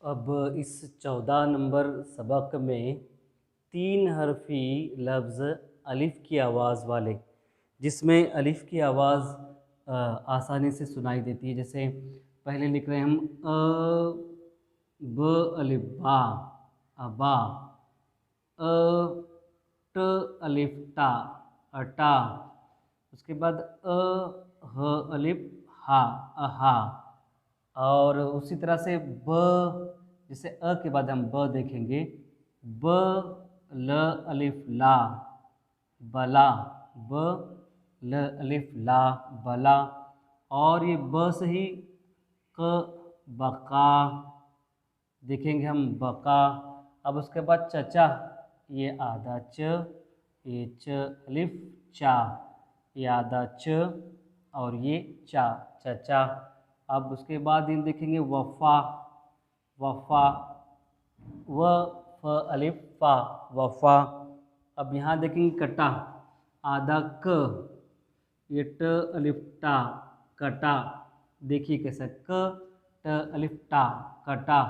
अब इस 14 नंबर सबक में 3 हरफी लफ्ज़ अलिफ़ की आवाज़ वाले, जिसमें अलिफ़ की आवाज़ आसानी से सुनाई देती है। जैसे पहले लिख रहे हैं हम ब अलिफ बा, अबा। अ ट अलिफ टा, अटा। उसके बाद ह अलिफ हा, अहा। और उसी तरह से ब, जैसे अ के बाद हम ब देखेंगे, ब ल अलिफ ला, बला। ब ल अलिफ ला, बला। और ये ब से ही क, बका देखेंगे हम, बका। अब उसके बाद चचा, ये आधा च, ये च अलिफ चा, ये आधा च और ये चा, चचा। अब उसके बाद इन देखेंगे वफ़ा, वफ़ा, व फ अलिफ फ़ा, वफ़ा। अब यहाँ देखेंगे कटा, आधा क, ये ट अलिफ टा, कटा। देखिए कैसा, क ट अलिफ टा, कटा।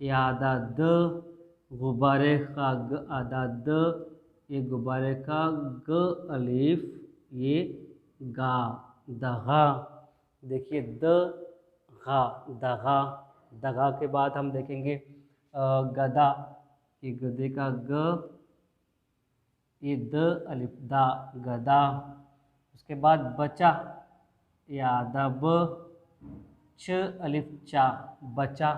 ये आधा द, गुब्बारे का ग, आधा द, ये गुब्बारे का ग अलिफ, ये गा, दगा। देखिए द गा, दगा। दगा के बाद हम देखेंगे गदा, ये गधे का ग, ये द अलिफ दा, गदा। उसके बाद बचा, ये आधा ब, च अलिफ चा, बचा।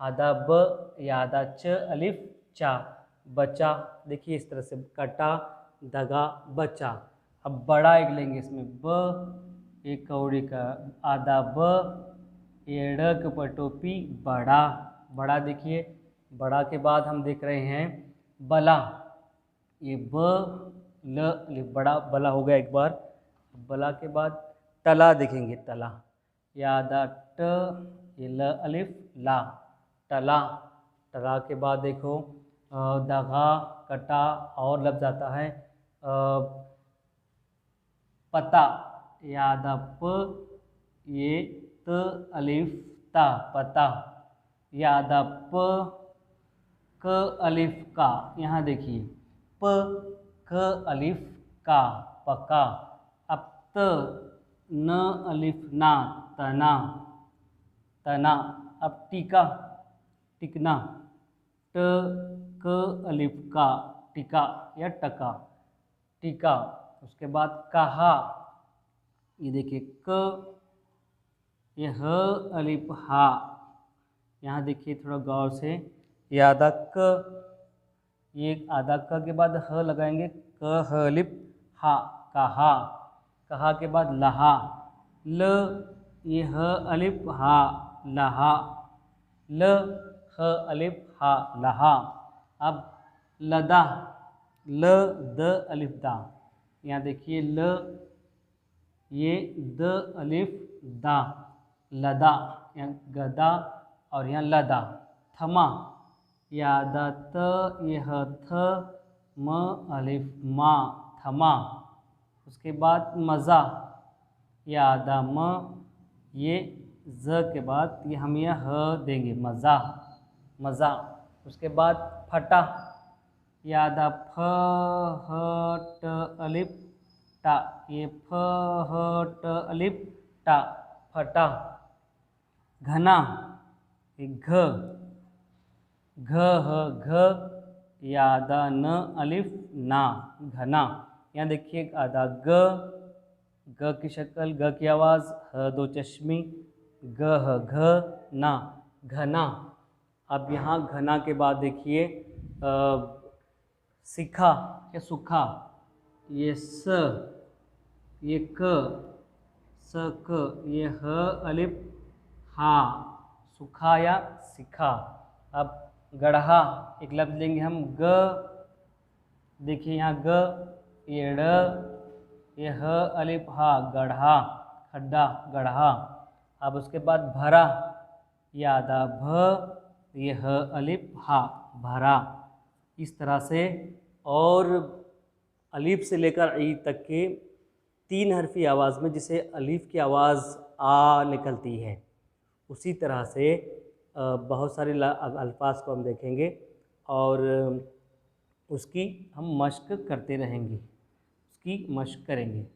आधा ब, ये आधा च अलिफ चा, बचा। देखिए इस तरह से कटा, दगा, बचा। अब बड़ा एक लेंगे इसमें, ब, एक कौड़ी का आधा ब, ये ड़ के पटोपी, बड़ा। बड़ा देखिए, बड़ा के बाद हम देख रहे हैं बला, ये ब ल, बड़ा बला हो गया एक बार। बला के बाद तला देखेंगे, तला, ये आधा ट, ये ल अलिफ ला, टला। टला के बाद देखो दगा, कटा और लग जाता है पता, ये आधा प, ये त अलिफ ता, पता। ये आधा प, क अलिफ का, यहाँ देखिए प क अलिफ का, पका। अब त न अलिफ ना, तना, तना। अब टीका, टिकना, ट क अलिफ का, टिका या टका, टीका। उसके बाद कहा, ये देखिए क, ये ह अलिफ हा, यहाँ देखिए थोड़ा गौर से, ये आधा क, ये आधा क के बाद ह लगाएंगे, क ह अलिफ हा, कहा। कहा के बाद लहा, ल, ये ह अलिफ हा, लहा, ल ह अलिफ हा, लहा। अब लदा, ल द अलिफ दा, यहाँ देखिए ल, ये द अलिफ दा, लदा। यहाँ गदा और यहाँ लदा। थमा, ये आधा त, ये ह थ, म अलिफ मा, थमा। उसके बाद मज़ा, ये आधा म, ये ज के बाद ये हम यह ह देंगे, मज़ा, मज़ा। उसके बाद फटा, ये आधा फ ह ट अलिफ टा, ये फ ह ट अलिफ टा, फटा। घना, ये घ, घ ह घ, ये आधा न अलिफ ना, घना। यहाँ देखिए आधा ग, ग की शक्ल, ग की आवाज़, ह दो चश्मी, ग ह घ, ना, घना। अब यहाँ घना के बाद देखिए सिखा या सुखा, ये स, ये क, स क, ये ह अलिफ हा, सुखा या सिखा। अब गढ़हा, एक लफ्ज़ लेंगे हम ग, देखिए यहाँ ग, ये ड़, ये ह अलिफ हा, गढ़ा, खड्डा, गढ़ा। अब उसके बाद भरा, ये आधा भ, ये ह अलिफ हा, भरा। इस तरह से, और अलिफ से लेकर ई तक के 3 हरफी आवाज़ में जिसे अलिफ की आवाज़ आ निकलती है, उसी तरह से बहुत सारे अल्फाज को हम देखेंगे और उसकी हम मश्क करते रहेंगे, उसकी मश्क करेंगे।